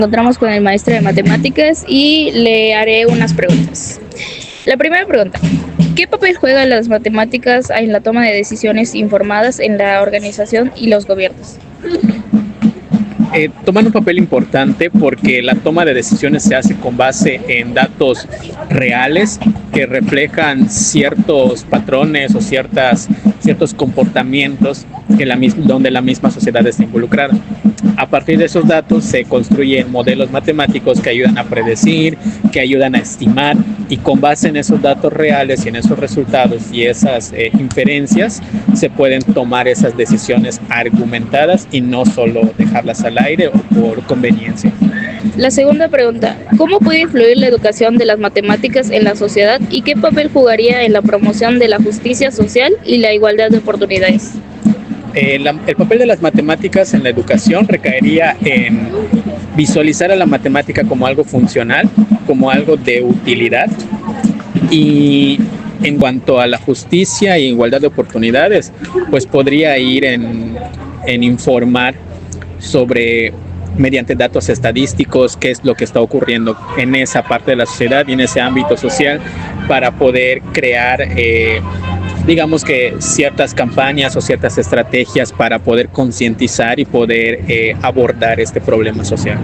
Encontramos con el maestro de matemáticas y le haré unas preguntas. La primera pregunta: ¿qué papel juegan las matemáticas en la toma de decisiones informadas en la organización y los gobiernos? Toman un papel importante porque la toma de decisiones se hace con base en datos reales que reflejan ciertos patrones o ciertos comportamientos donde la misma sociedad está involucrada. A partir de esos datos se construyen modelos matemáticos que ayudan a predecir, que ayudan a estimar, y con base en esos datos reales y en esos resultados y esas inferencias se pueden tomar esas decisiones argumentadas y no solo dejarlas al aire o por conveniencia. La segunda pregunta: ¿cómo puede influir la educación de las matemáticas en la sociedad y qué papel jugaría en la promoción de la justicia social y la igualdad de oportunidades? El papel de las matemáticas en la educación recaería en visualizar a la matemática como algo funcional, como algo de utilidad, y en cuanto a la justicia e igualdad de oportunidades, pues podría ir en informar sobre, mediante datos estadísticos, qué es lo que está ocurriendo en esa parte de la sociedad y en ese ámbito social, para poder crear digamos que ciertas campañas o ciertas estrategias para poder concientizar y poder abordar este problema social.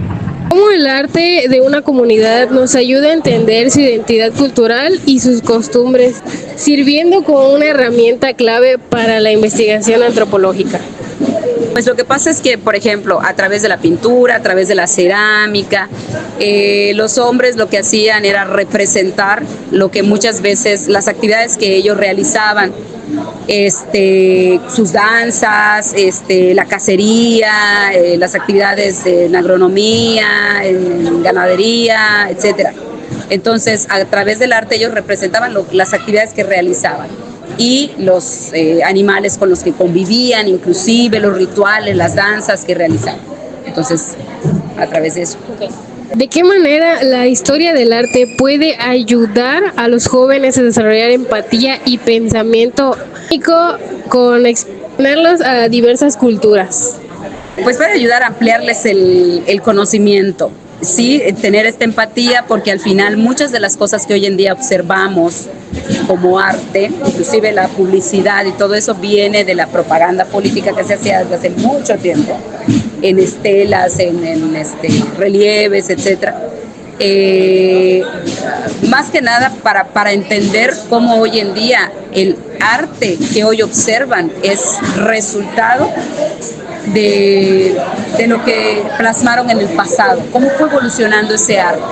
¿Cómo el arte de una comunidad nos ayuda a entender su identidad cultural y sus costumbres, sirviendo como una herramienta clave para la investigación antropológica? Pues lo que pasa es que, por ejemplo, a través de la pintura, a través de la cerámica, los hombres lo que hacían era representar lo que muchas veces, las actividades que ellos realizaban, sus danzas, la cacería, las actividades en agronomía, en ganadería, etcétera. Entonces, a través del arte ellos representaban las actividades que realizaban y los animales con los que convivían, inclusive los rituales, las danzas que realizaban. Entonces, a través de eso. ¿De qué manera la historia del arte puede ayudar a los jóvenes a desarrollar empatía y pensamiento crítico con exponerlos a diversas culturas? Pues puede ayudar a ampliarles el conocimiento, sí, tener esta empatía, porque al final muchas de las cosas que hoy en día observamos como arte, inclusive la publicidad y todo eso, viene de la propaganda política que se hacía desde hace mucho tiempo, en estelas, en relieves, etcétera. Más que nada para entender cómo hoy en día el arte que hoy observan es resultado de lo que plasmaron en el pasado, cómo fue evolucionando ese arte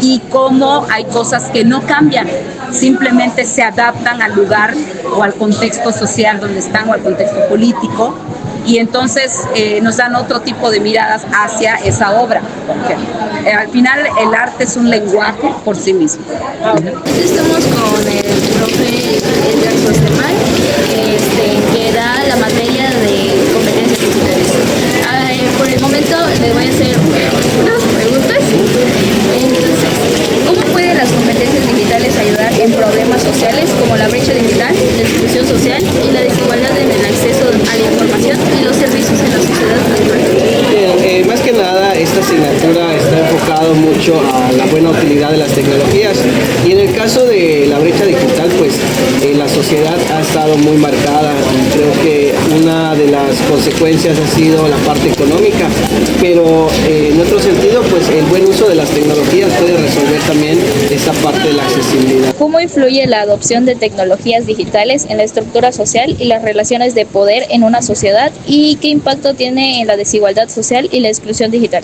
y cómo hay cosas que no cambian, simplemente se adaptan al lugar o al contexto social donde están o al contexto político, y entonces nos dan otro tipo de miradas hacia esa obra. Al final el arte es un lenguaje por sí mismo. Estamos con el profe Edgar Sostermal, que da la materia de competencias digitales. Por el momento le voy a hacer unas preguntas. Entonces, ¿cómo pueden las competencias digitales ayudar en problemas sociales como la brecha digital, la exclusión social y la desigualdad en el acceso a la información y los servicios en la sociedad actual? Bien, más que nada esta asignatura está enfocado mucho a la buena utilidad de las tecnologías, y en el caso de la brecha digital, pues la sociedad ha estado muy marcada, y creo que una de las consecuencias ha sido la parte económica, pero en otro sentido, pues el buen uso de las tecnologías puede resolver también esta parte de la accesibilidad. ¿Cómo influye la adopción de tecnologías digitales en la estructura social y las relaciones de poder en una sociedad, y qué impacto tiene en la desigualdad social y la exclusión digital?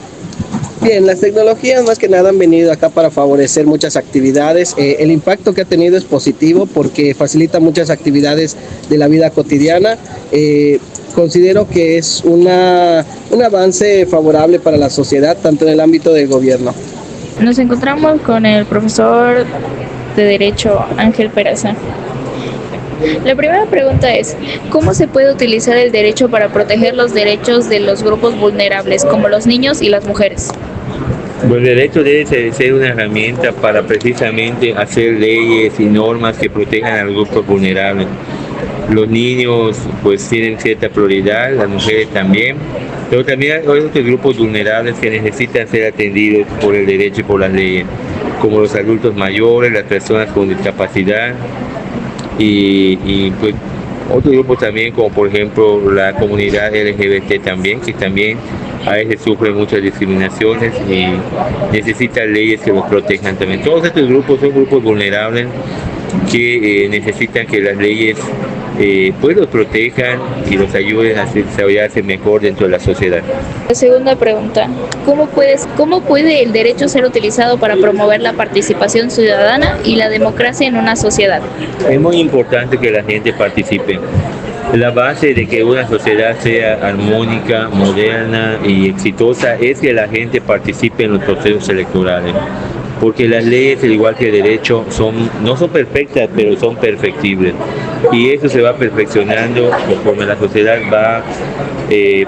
Bien, las tecnologías más que nada han venido acá para favorecer muchas actividades. El impacto que ha tenido es positivo porque facilita muchas actividades de la vida cotidiana. Considero que es un avance favorable para la sociedad, tanto en el ámbito del gobierno. Nos encontramos con el profesor de Derecho, Ángel Peraza. La primera pregunta es: ¿cómo se puede utilizar el derecho para proteger los derechos de los grupos vulnerables, como los niños y las mujeres? Pues el derecho debe ser una herramienta para precisamente hacer leyes y normas que protejan a los grupos vulnerables. los niños pues tienen cierta prioridad, las mujeres también, pero también hay otros grupos vulnerables que necesitan ser atendidos por el derecho y por las leyes, como los adultos mayores, las personas con discapacidad y pues otros grupos también, como por ejemplo la comunidad LGBT también, que también a veces sufren muchas discriminaciones y necesitan leyes que los protejan también. Todos estos grupos son grupos vulnerables que necesitan que las leyes pues los protejan y los ayuden a desarrollarse mejor dentro de la sociedad. La segunda pregunta, ¿cómo puede el derecho ser utilizado para promover la participación ciudadana y la democracia en una sociedad? Es muy importante que la gente participe. La base de que una sociedad sea armónica, moderna y exitosa es que la gente participe en los procesos electorales, porque las leyes, al igual que el derecho, no son perfectas, pero son perfectibles. Y eso se va perfeccionando conforme la sociedad va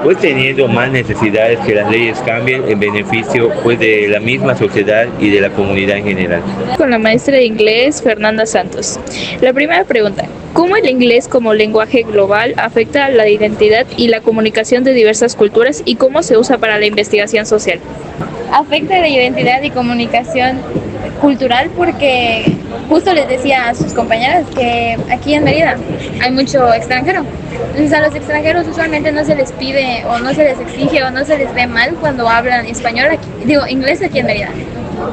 pues teniendo más necesidades que las leyes cambien en beneficio pues de la misma sociedad y de la comunidad en general. Con la maestra de inglés, Fernanda Santos. La primera pregunta, ¿cómo el inglés como lenguaje global afecta la identidad y la comunicación de diversas culturas y cómo se usa para la investigación social? Afecta la identidad y comunicación cultural porque justo les decía a sus compañeras que aquí en Mérida hay mucho extranjero. Entonces a los extranjeros usualmente no se les pide o no se les exige o no se les ve mal cuando hablan español inglés aquí en Mérida.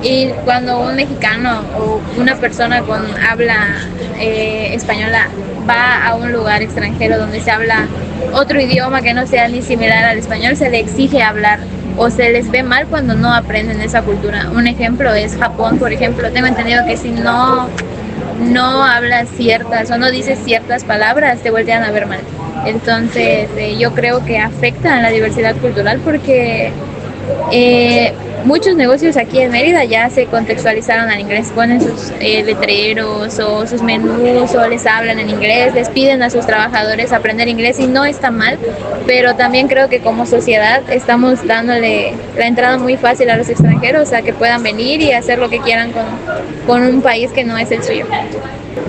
Y cuando un mexicano o una persona con habla española va a un lugar extranjero donde se habla otro idioma que no sea ni similar al español, se le exige hablar o se les ve mal cuando no aprenden esa cultura. Un ejemplo es Japón, por ejemplo. Tengo entendido que si no hablas ciertas o no dices ciertas palabras, te voltean a ver mal. Entonces, yo creo que afecta a la diversidad cultural porque muchos negocios aquí en Mérida ya se contextualizaron al inglés, ponen sus letreros o sus menús o les hablan en inglés, les piden a sus trabajadores aprender inglés y no está mal, pero también creo que como sociedad estamos dándole la entrada muy fácil a los extranjeros a que puedan venir y hacer lo que quieran con un país que no es el suyo.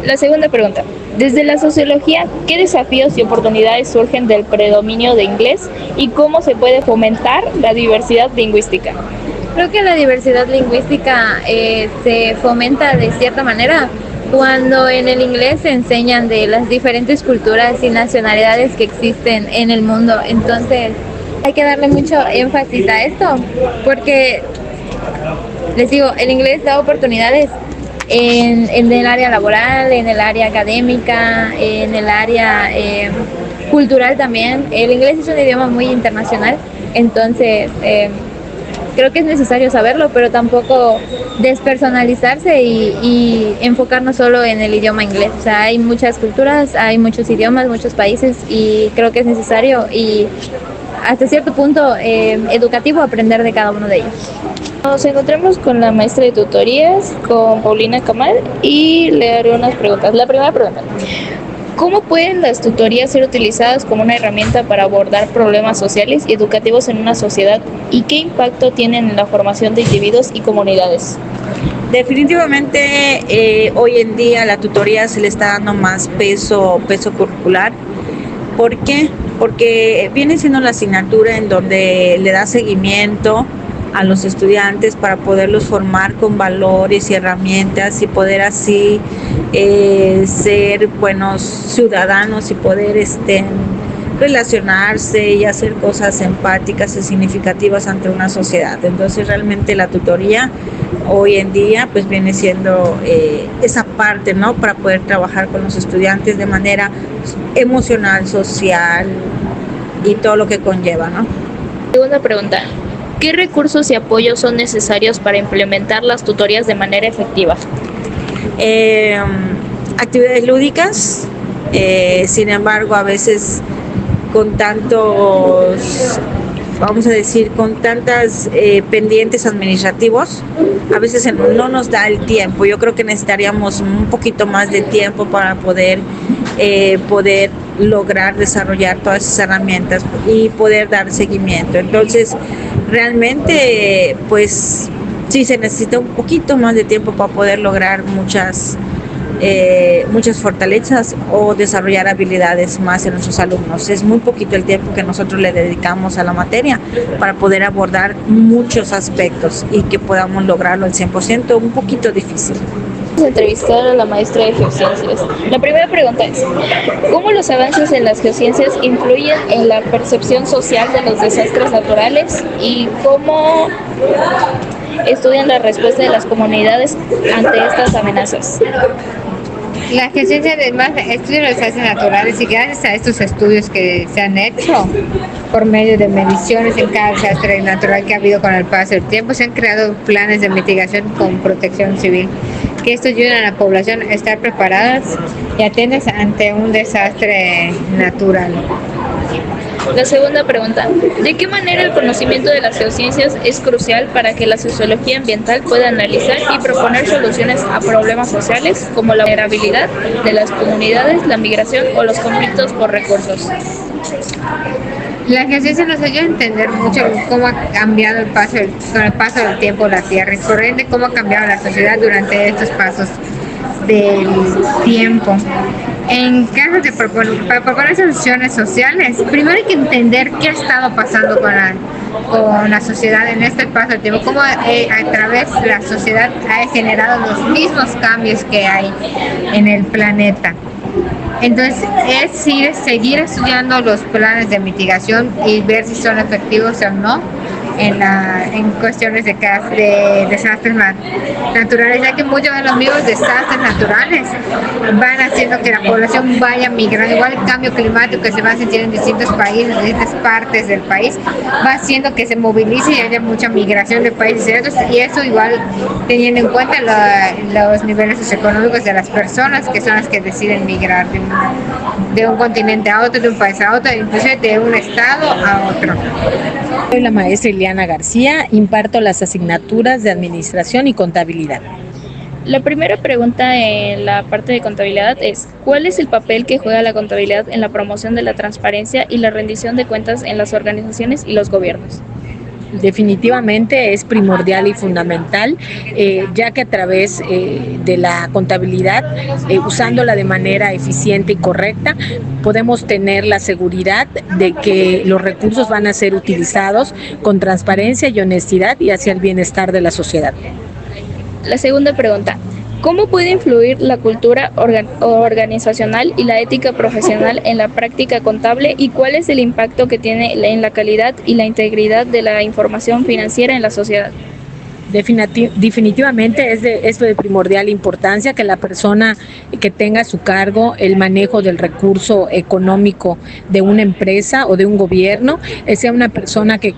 La segunda pregunta, desde la sociología, ¿qué desafíos y oportunidades surgen del predominio de inglés y cómo se puede fomentar la diversidad lingüística? Creo que la diversidad lingüística se fomenta de cierta manera cuando en el inglés se enseñan de las diferentes culturas y nacionalidades que existen en el mundo. Entonces hay que darle mucho énfasis a esto porque, les digo, el inglés da oportunidades en el área laboral, en el área académica, en el área cultural también. El inglés es un idioma muy internacional, entonces creo que es necesario saberlo, pero tampoco despersonalizarse y enfocarnos solo en el idioma inglés. O sea, hay muchas culturas, hay muchos idiomas, muchos países y creo que es necesario y hasta cierto punto educativo aprender de cada uno de ellos. Nos encontramos con la maestra de tutorías, con Paulina Camal, y le haré unas preguntas. La primera pregunta, ¿cómo pueden las tutorías ser utilizadas como una herramienta para abordar problemas sociales y educativos en una sociedad y qué impacto tienen en la formación de individuos y comunidades? Definitivamente hoy en día la tutoría se le está dando más peso curricular. ¿Por qué? Porque viene siendo la asignatura en donde le da seguimiento a los estudiantes para poderlos formar con valores y herramientas y poder así ser buenos ciudadanos y poder relacionarse y hacer cosas empáticas y significativas ante una sociedad. Entonces realmente la tutoría hoy en día pues viene siendo esa parte, ¿no? Para poder trabajar con los estudiantes de manera emocional, social y todo lo que conlleva, ¿no? Segunda pregunta, ¿qué recursos y apoyos son necesarios para implementar las tutorías de manera efectiva? Actividades lúdicas, sin embargo a veces con tantos, vamos a decir, con tantas pendientes administrativos, a veces no nos da el tiempo. Yo creo que necesitaríamos un poquito más de tiempo para poder lograr desarrollar todas esas herramientas y poder dar seguimiento. Entonces, realmente, pues sí se necesita un poquito más de tiempo para poder lograr muchas muchas fortalezas o desarrollar habilidades más en nuestros alumnos. Es muy poquito el tiempo que nosotros le dedicamos a la materia para poder abordar muchos aspectos y que podamos lograrlo al 100%, un poquito difícil. Vamos a entrevistar a la maestra de geociencias. La primera pregunta es, ¿cómo los avances en las geociencias influyen en la percepción social de los desastres naturales y cómo estudian la respuesta de las comunidades ante estas amenazas? La geociencia además estudia los desastres naturales y gracias a estos estudios que se han hecho por medio de mediciones en cada desastre natural que ha habido con el paso del tiempo, se han creado planes de mitigación con protección civil, que esto ayuda a la población a estar preparadas y atentas ante un desastre natural. La segunda pregunta, ¿de qué manera el conocimiento de las geociencias es crucial para que la sociología ambiental pueda analizar y proponer soluciones a problemas sociales como la vulnerabilidad de las comunidades, la migración o los conflictos por recursos? La geociencia nos ayuda a entender mucho cómo ha cambiado con el paso del tiempo la Tierra y por ende cómo ha cambiado la sociedad durante estos pasos del tiempo. En caso de para proponer soluciones sociales, primero hay que entender qué ha estado pasando con la sociedad en este paso del tiempo, cómo a través de la sociedad ha generado los mismos cambios que hay en el planeta. Entonces es seguir estudiando los planes de mitigación y ver si son efectivos o no en cuestiones de desastres naturales, ya que muchos de los mismos desastres naturales van haciendo que la población vaya migrando. Igual el cambio climático que se va a sentir en distintos países, en distintas partes del país, va haciendo que se movilice y haya mucha migración de países y eso igual teniendo en cuenta los niveles socioeconómicos de las personas que son las que deciden migrar de un continente a otro, de un país a otro, inclusive de un estado a otro. Soy la maestra Ileana García, imparto las asignaturas de Administración y Contabilidad. La primera pregunta en la parte de contabilidad es, ¿cuál es el papel que juega la contabilidad en la promoción de la transparencia y la rendición de cuentas en las organizaciones y los gobiernos? Definitivamente es primordial y fundamental, ya que a través de la contabilidad, usándola de manera eficiente y correcta, podemos tener la seguridad de que los recursos van a ser utilizados con transparencia y honestidad y hacia el bienestar de la sociedad. La segunda pregunta, ¿cómo puede influir la cultura organizacional y la ética profesional en la práctica contable y cuál es el impacto que tiene en la calidad y la integridad de la información financiera en la sociedad? Definitivamente es de primordial importancia que la persona que tenga a su cargo el manejo del recurso económico de una empresa o de un gobierno sea una persona que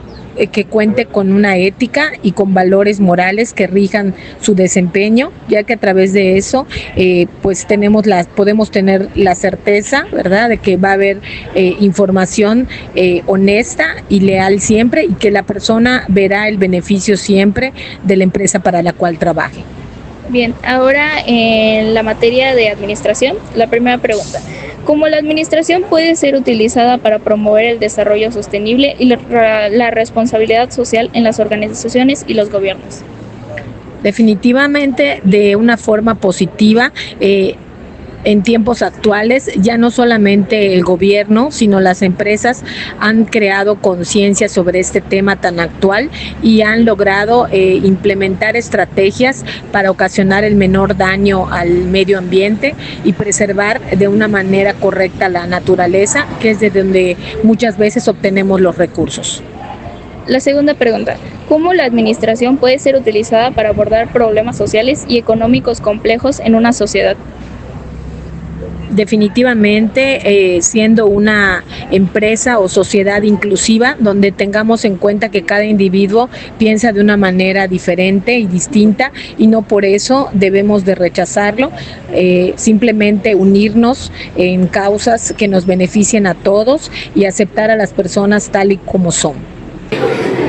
cuente con una ética y con valores morales que rijan su desempeño, ya que a través de eso pues podemos tener la certeza, ¿verdad?, de que va a haber información honesta y leal siempre y que la persona verá el beneficio siempre de la empresa para la cual trabaje. Bien, ahora en la materia de administración, la primera pregunta. ¿Cómo la administración puede ser utilizada para promover el desarrollo sostenible y la responsabilidad social en las organizaciones y los gobiernos? Definitivamente de una forma positiva. En tiempos actuales, ya no solamente el gobierno, sino las empresas han creado conciencia sobre este tema tan actual y han logrado implementar estrategias para ocasionar el menor daño al medio ambiente y preservar de una manera correcta la naturaleza, que es de donde muchas veces obtenemos los recursos. La segunda pregunta, ¿cómo la administración puede ser utilizada para abordar problemas sociales y económicos complejos en una sociedad? Definitivamente siendo una empresa o sociedad inclusiva donde tengamos en cuenta que cada individuo piensa de una manera diferente y distinta y no por eso debemos de rechazarlo, simplemente unirnos en causas que nos beneficien a todos y aceptar a las personas tal y como son.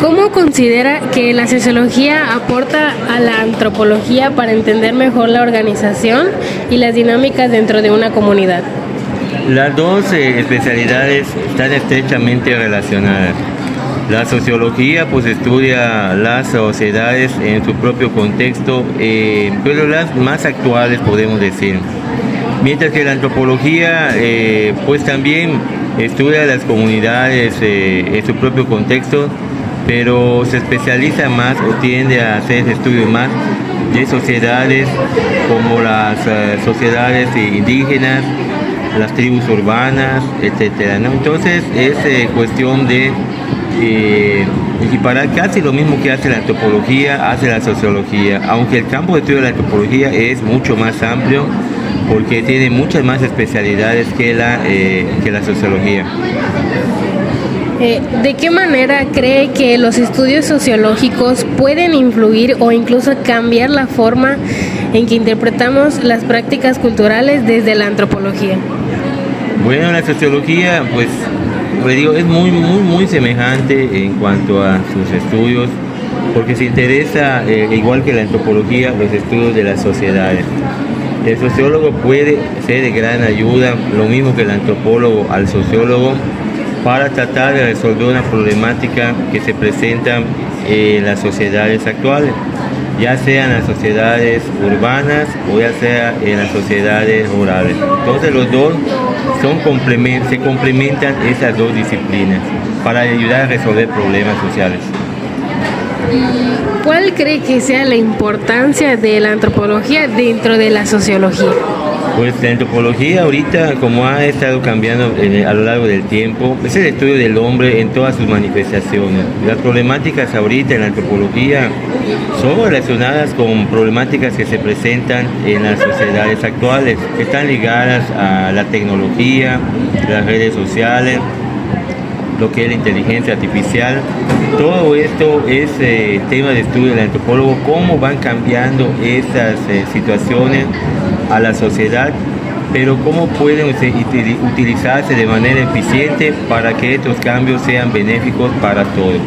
¿Cómo considera que la sociología aporta a la antropología para entender mejor la organización y las dinámicas dentro de una comunidad? Las dos especialidades están estrechamente relacionadas. La sociología pues estudia las sociedades en su propio contexto, pero las más actuales podemos decir. Mientras que la antropología pues también estudia las comunidades en su propio contexto, pero se especializa más o tiende a hacer estudios más de sociedades como las sociedades indígenas, las tribus urbanas, etcétera, ¿no? Entonces es cuestión de equiparar casi lo mismo que hace la antropología, hace la sociología, aunque el campo de estudio de la antropología es mucho más amplio porque tiene muchas más especialidades que la sociología. ¿De qué manera cree que los estudios sociológicos pueden influir o incluso cambiar la forma en que interpretamos las prácticas culturales desde la antropología? Bueno, la sociología, pues digo, es muy semejante en cuanto a sus estudios, porque se interesa, igual que la antropología, los estudios de las sociedades. El sociólogo puede ser de gran ayuda, lo mismo que el antropólogo al sociólogo, para tratar de resolver una problemática que se presenta en las sociedades actuales, ya sean las sociedades urbanas o ya sea en las sociedades rurales. Entonces los dos se complementan esas dos disciplinas para ayudar a resolver problemas sociales. ¿Y cuál cree que sea la importancia de la antropología dentro de la sociología? Pues la antropología ahorita, como ha estado cambiando a lo largo del tiempo, es el estudio del hombre en todas sus manifestaciones. Las problemáticas ahorita en la antropología son relacionadas con problemáticas que se presentan en las sociedades actuales, que están ligadas a la tecnología, las redes sociales, lo que es la inteligencia artificial. Todo esto es tema de estudio del antropólogo, cómo van cambiando estas situaciones a la sociedad, pero cómo pueden utilizarse de manera eficiente para que estos cambios sean benéficos para todos.